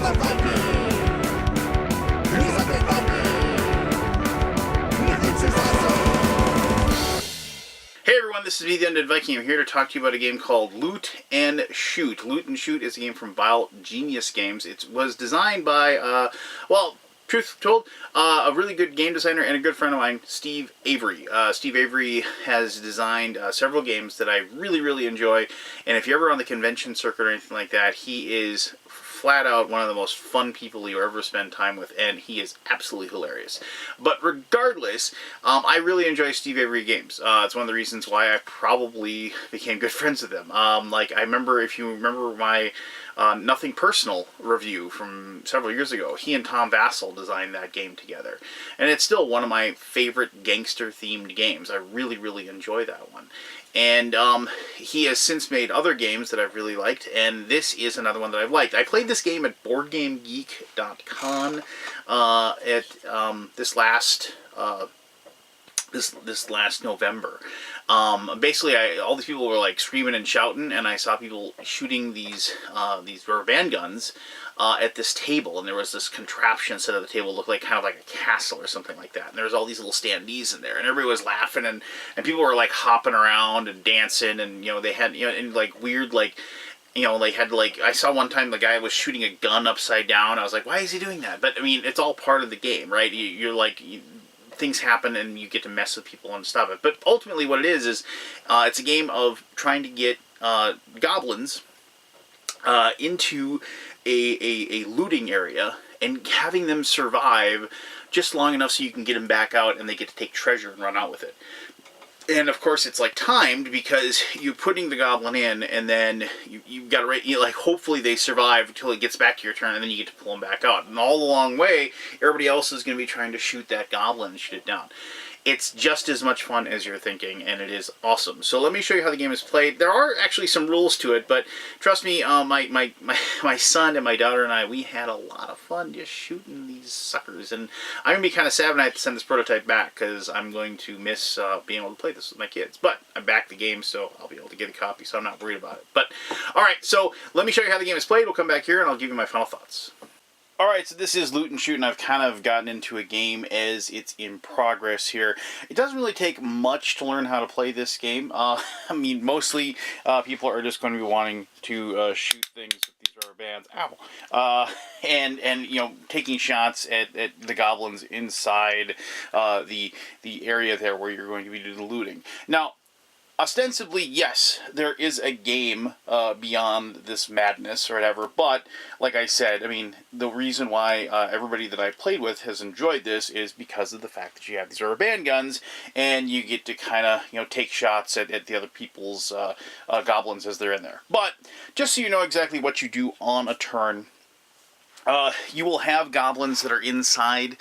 Hey everyone, this is me, the Undead Viking. I'm here to talk to you about a game called Loot and Shoot. Loot and Shoot is a game from Vile Genius Games. It was designed by, well, truth told, a really good game designer and a good friend of mine, Steve Avery. Steve Avery has designed several games that I really enjoy, and if you're ever on the convention circuit or anything like that, he is flat out one of the most fun people you ever spend time with, and he is absolutely hilarious. But regardless, I really enjoy Steve Avery games. It's one of the reasons why I probably became good friends with him. Like, I remember, if you remember my Nothing Personal review from several years ago, he and Tom Vassell designed that game together. And it's still one of my favorite gangster-themed games. I really enjoy that one. And he has since made other games that I've really liked, and this is another one that I've liked. I played this game at BoardGameGeek.com this last November. Basically, all these people were like screaming and shouting, and I saw people shooting these rubber band guns at this table, and there was this contraption set at the table, looked like kind of like a castle or something like that. And there was all these little standees in there, and everybody was laughing, and people were like hopping around and dancing, and they had and like weird like. They had like, I saw one time the guy was shooting a gun upside down. I was like, why is he doing that? But I mean, it's all part of the game, right? You're like, things happen and you get to mess with people and stop it. But ultimately what it is it's a game of trying to get goblins into a looting area and having them survive just long enough so you can get them back out and they get to take treasure and run out with it. And of course it's like timed, because you're putting the goblin in, and then you've got to like hopefully they survive until it gets back to your turn, and then you get to pull them back out. And all along the way, everybody else is going to be trying to shoot that goblin and shoot it down. It's just as much fun as you're thinking, and it is awesome. So let me show you how the game is played. There are actually some rules to it, but trust me, my son and my daughter and I, we had a lot of fun just shooting these suckers. And I'm going to be kind of sad when I have to send this prototype back, because I'm going to miss being able to play this with my kids. But I backed the game, so I'll be able to get a copy, so I'm not worried about it. But, alright, so let me show you how the game is played. We'll come back here, and I'll give you my final thoughts. Alright, so this is Loot and Shoot, and I've kind of gotten into a game as it's in progress here. It doesn't really take much to learn how to play this game. I mean, mostly people are just going to be wanting to shoot things with these rubber bands. Ow! And taking shots at the goblins inside the area there where you're going to be doing the looting. Now, ostensibly, yes, there is a game beyond this madness or whatever, but like I said, I mean, the reason why everybody that I've played with has enjoyed this is because of the fact that you have these rubber band guns, and you get to kind of, take shots at the other people's goblins as they're in there. But, just so you know exactly what you do on a turn, you will have goblins that are inside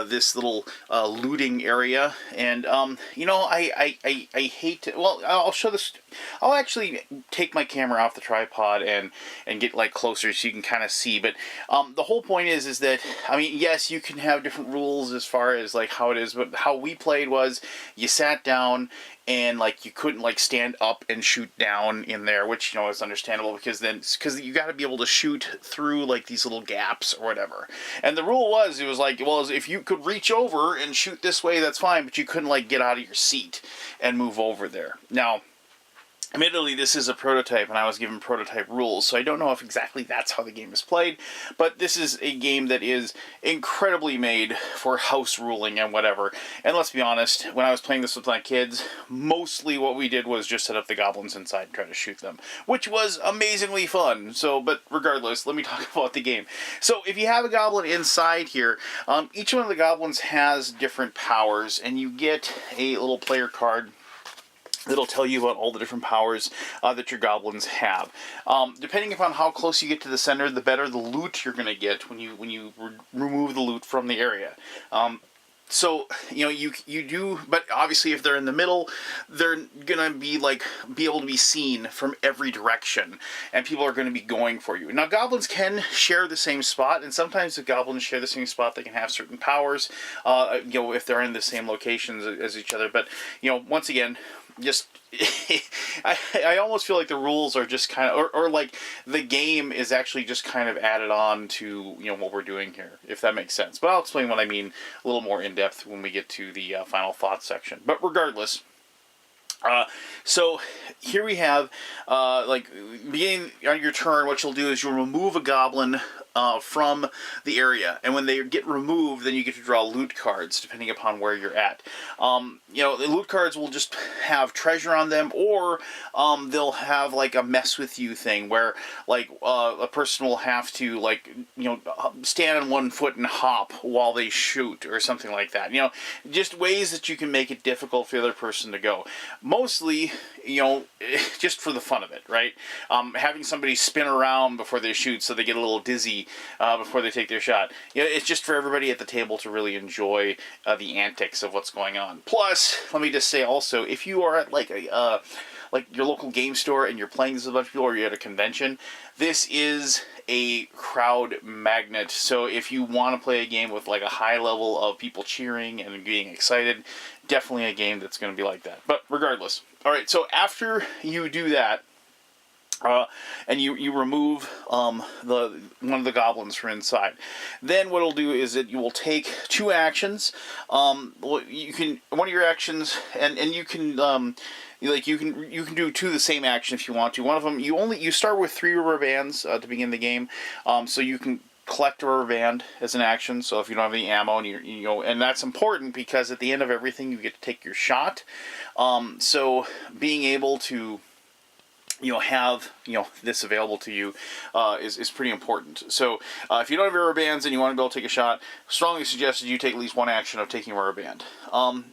this little looting area, and I hate to, well, I'll show this. I'll actually take my camera off the tripod and get like closer so you can kind of see. But the whole point is that, I mean, yes, you can have different rules as far as like how it is, but how we played was you sat down and like you couldn't like stand up and shoot down in there, which is understandable, because you got to be able to shoot through like these little gaps or whatever. And the rule was, it was like, well, if you could reach over and shoot this way, that's fine, but you couldn't like get out of your seat and move over there. Now, admittedly, this is a prototype, and I was given prototype rules, so I don't know if exactly that's how the game is played, but this is a game that is incredibly made for house ruling and whatever. And let's be honest, when I was playing this with my kids, mostly what we did was just set up the goblins inside and try to shoot them, which was amazingly fun. So, but regardless, let me talk about the game. So, if you have a goblin inside here, each one of the goblins has different powers, and you get a little player card that'll tell you about all the different powers that your goblins have. Depending upon how close you get to the center, the better the loot you're going to get when you remove the loot from the area. So, you do, but obviously if they're in the middle, they're going to be able to be seen from every direction, and people are going to be going for you. Now, goblins can share the same spot, and sometimes the goblins share the same spot. They can have certain powers, if they're in the same locations as each other. But, once again, just I almost feel like the rules are just kind of, or like the game is actually just kind of added on to, you know, what we're doing here, if that makes sense. But I'll explain what I mean a little more in depth when we get to the final thoughts section. But regardless, so here we have, like, beginning on your turn, what you'll do is you'll remove a goblin from the area, and when they get removed, then you get to draw loot cards depending upon where you're at. You know, the loot cards will just have treasure on them, or they'll have like a mess with you thing where like a person will have to, like, you know, stand on one foot and hop while they shoot or something like that. You know, just ways that you can make it difficult for the other person to go. Mostly, you know, just for the fun of it, right? Having somebody spin around before they shoot so they get a little dizzy before they take their shot. You know, it's just for everybody at the table to really enjoy the antics of what's going on. Plus, let me just say also, if you are at like a like your local game store and you're playing this with a bunch of people, or you're at a convention, this is a crowd magnet. So if you want to play a game with like a high level of people cheering and being excited, definitely a game that's going to be like that. But regardless, all right. So after you do that, and you remove one of the goblins from inside, then what it'll do is that you will take two actions. You can, one of your actions, and you can like you can do two of the same action if you want to. One of them, you start with 3 rubber bands to begin the game, so you can collect a rubber band as an action. So if you don't have any ammo, and you know, and that's important because at the end of everything you get to take your shot. So being able to, you know, have, you know, this available to you is pretty important. So if you don't have rubber bands and you want to be able to take a shot, strongly suggested you take at least one action of taking a rubber band.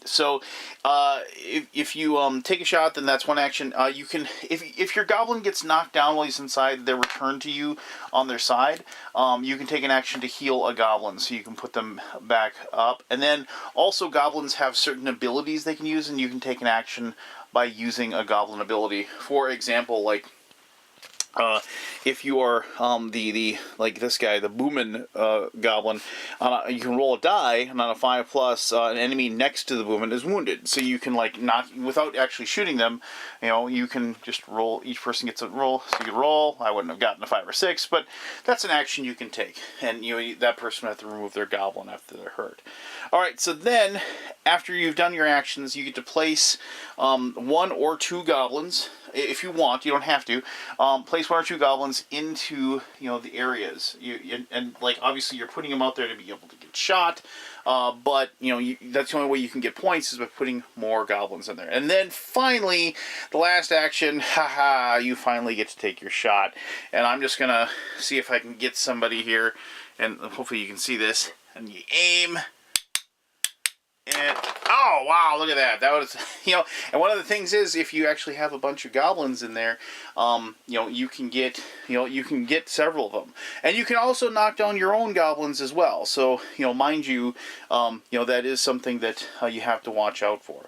So if you take a shot, then that's one action. You can, if your goblin gets knocked down while he's inside, they're returned to you on their side. You can take an action to heal a goblin, so you can put them back up. And then also goblins have certain abilities they can use, and you can take an action by using a goblin ability. For example, like if you are the like this guy, the Boomin goblin, you can roll a die, and on a 5+, an enemy next to the Boomin is wounded. So you can, like, knock, without actually shooting them, you know, you can just roll. Each person gets a roll, so you can roll. I wouldn't have gotten a 5 or 6, but that's an action you can take, and you know, that person would have to remove their goblin after they're hurt. All right, so then after you've done your actions, you get to place 1 or 2 goblins. If you want, you don't have to. Place 1 or 2 goblins into, you know, the areas. And like, obviously you're putting them out there to be able to get shot. But, you know, that's the only way you can get points is by putting more goblins in there. And then finally, the last action, you finally get to take your shot. And I'm just going to see if I can get somebody here, and hopefully you can see this. And you aim. And, oh, wow, look at that. That was, you know, and one of the things is, if you actually have a bunch of goblins in there, you know, you can get several of them. And you can also knock down your own goblins as well. So, you know, mind you, you know, that is something that you have to watch out for.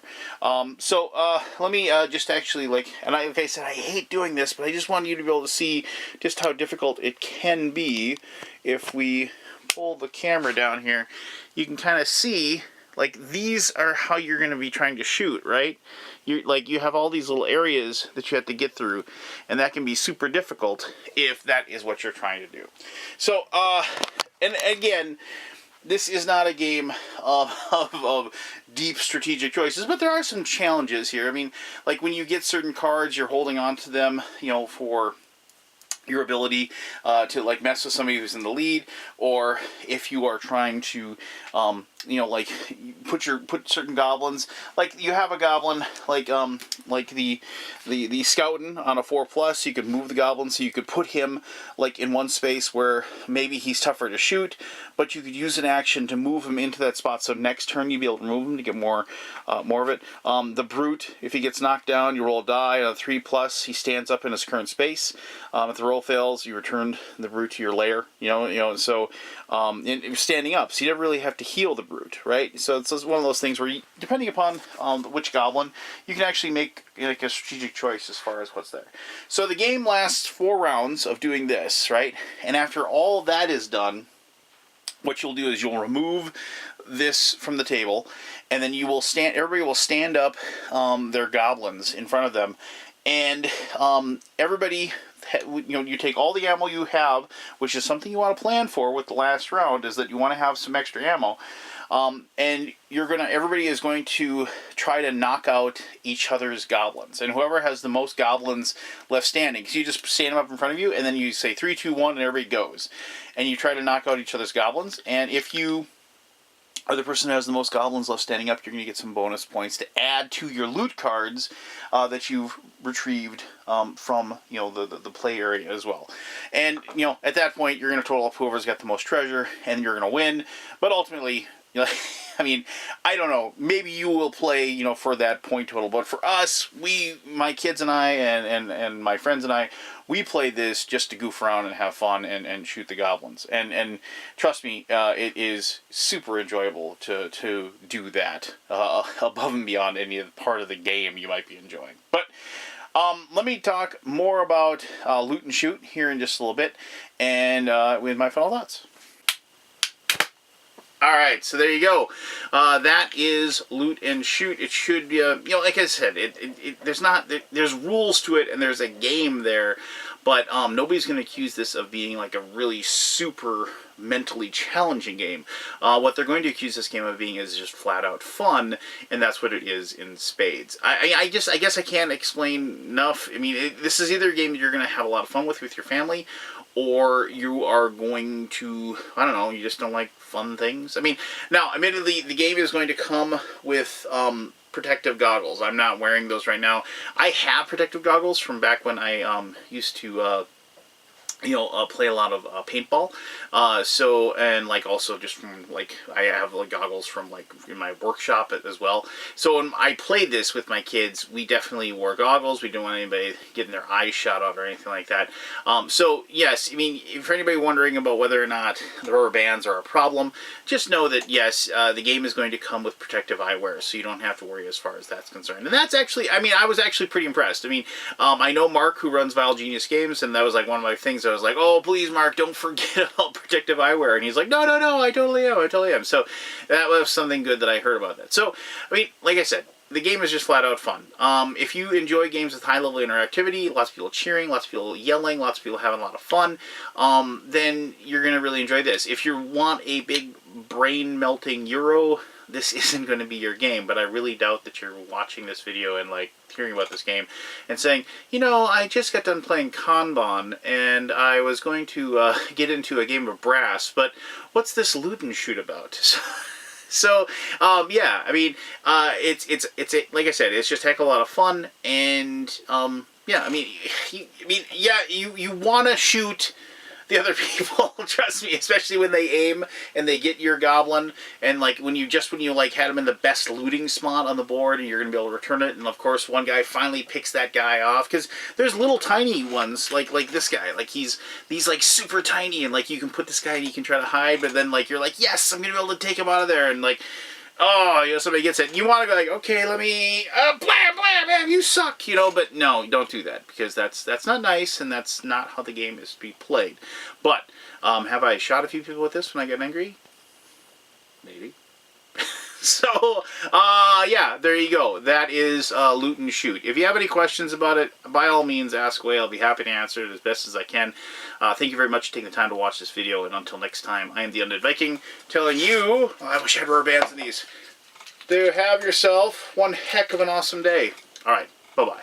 So, let me just actually, like I said, I hate doing this, but I just wanted you to be able to see just how difficult it can be. If we pull the camera down here, you can kind of see, like, these are how you're going to be trying to shoot, right? You have all these little areas that you have to get through, and that can be super difficult if that is what you're trying to do. So, and again, this is not a game of deep strategic choices, but there are some challenges here. I mean, like, when you get certain cards, you're holding on to them, you know, for your ability to, like, mess with somebody who's in the lead, or if you are trying to you know, like, put certain goblins, like you have a goblin like the Scoutin on a 4+, you could move the goblin, so you could put him, like, in one space where maybe he's tougher to shoot, but you could use an action to move him into that spot, so next turn you'd be able to move him to get more of it. The Brute, if he gets knocked down, you roll a die. On a 3+, he stands up in his current space. If the roll fails, you return the Brute to your lair. You know, so and standing up, so you never really have to heal the Brute, right? So it's one of those things where, depending upon which goblin, you can actually make, like, a strategic choice as far as what's there. So the game lasts 4 rounds of doing this, right? And after all that is done, what you'll do is you'll remove this from the table, and then you will stand. Everybody will stand up their goblins in front of them, and everybody. You take all the ammo you have, which is something you want to plan for with the last round, is that you want to have some extra ammo. And everybody is going to try to knock out each other's goblins. And whoever has the most goblins left standing, so you just stand them up in front of you, and then you say 3, 2, 1, and everybody goes. And you try to knock out each other's goblins. And if you are the person who has the most goblins left standing up, you're going to get some bonus points to add to your loot cards that you've retrieved from the play area as well. And at that point, you're going to total up whoever's got the most treasure, and you're going to win. But ultimately, I mean, I don't know. Maybe you will play, for that point total. But for us, my kids and I, and my friends and I, we play this just to goof around and have fun and shoot the goblins. And trust me, it is super enjoyable to do that above and beyond any part of the game you might be enjoying. But let me talk more about Loot and Shoot here in just a little bit, and with my final thoughts. Alright, so there you go. That is Loot and Shoot. It should be, like I said, there's rules to it, and there's a game there, but nobody's going to accuse this of being like a really super mentally challenging game. What they're going to accuse this game of being is just flat out fun, and that's what it is in spades. I guess I can't explain enough. I mean, this is either a game that you're going to have a lot of fun with your family, or you are going to, I don't know, you just don't like fun things. I mean, now, admittedly, the game is going to come with protective goggles. I'm not wearing those right now. I have protective goggles from back when I used to play a lot of paintball. And like also just from like, I have like goggles from like in my workshop as well. So when I played this with my kids, we definitely wore goggles. We didn't want anybody getting their eyes shot out or anything like that. So yes, I mean, for anybody wondering about whether or not the rubber bands are a problem, just know that yes, the game is going to come with protective eyewear, so you don't have to worry as far as that's concerned. And that's actually, I mean, I was actually pretty impressed. I mean, I know Mark, who runs Vile Genius Games, and that was like one of my things. I was like, oh, please, Mark, don't forget about protective eyewear. And he's like, no, I totally am. So that was something good that I heard about that. So, I mean, like I said, the game is just flat out fun. If you enjoy games with high level interactivity, lots of people cheering, lots of people yelling, lots of people having a lot of fun, then you're going to really enjoy this. If you want a big brain melting Euro, this isn't going to be your game, but I really doubt that you're watching this video and like hearing about this game and saying, I just got done playing Kanban and I was going to get into a game of brass, but what's this Loot and Shoot about? So, yeah, I mean, it's like I said, it's just a heck of a lot of fun, and yeah, I mean, you want to shoot the other people, trust me, especially when they aim and they get your goblin, and like when you like had them in the best looting spot on the board, and you're gonna be able to return it, and of course one guy finally picks that guy off, because there's little tiny ones like this guy, like he's like super tiny, and like you can put this guy and you can try to hide, but then like you're like, yes, I'm gonna be able to take him out of there, and like, oh, somebody gets it. You want to go like, okay, let me, blam, you suck, but no, don't do that, because that's not nice, and that's not how the game is to be played. But, have I shot a few people with this when I get angry? Maybe. So, yeah, there you go. That is Loot and Shoot. If you have any questions about it, by all means, ask away. I'll be happy to answer it as best as I can. Thank you very much for taking the time to watch this video, and until next time, I am the Undead Viking, telling you, I wish I had rubber bands in these, to have yourself one heck of an awesome day. Alright, bye-bye.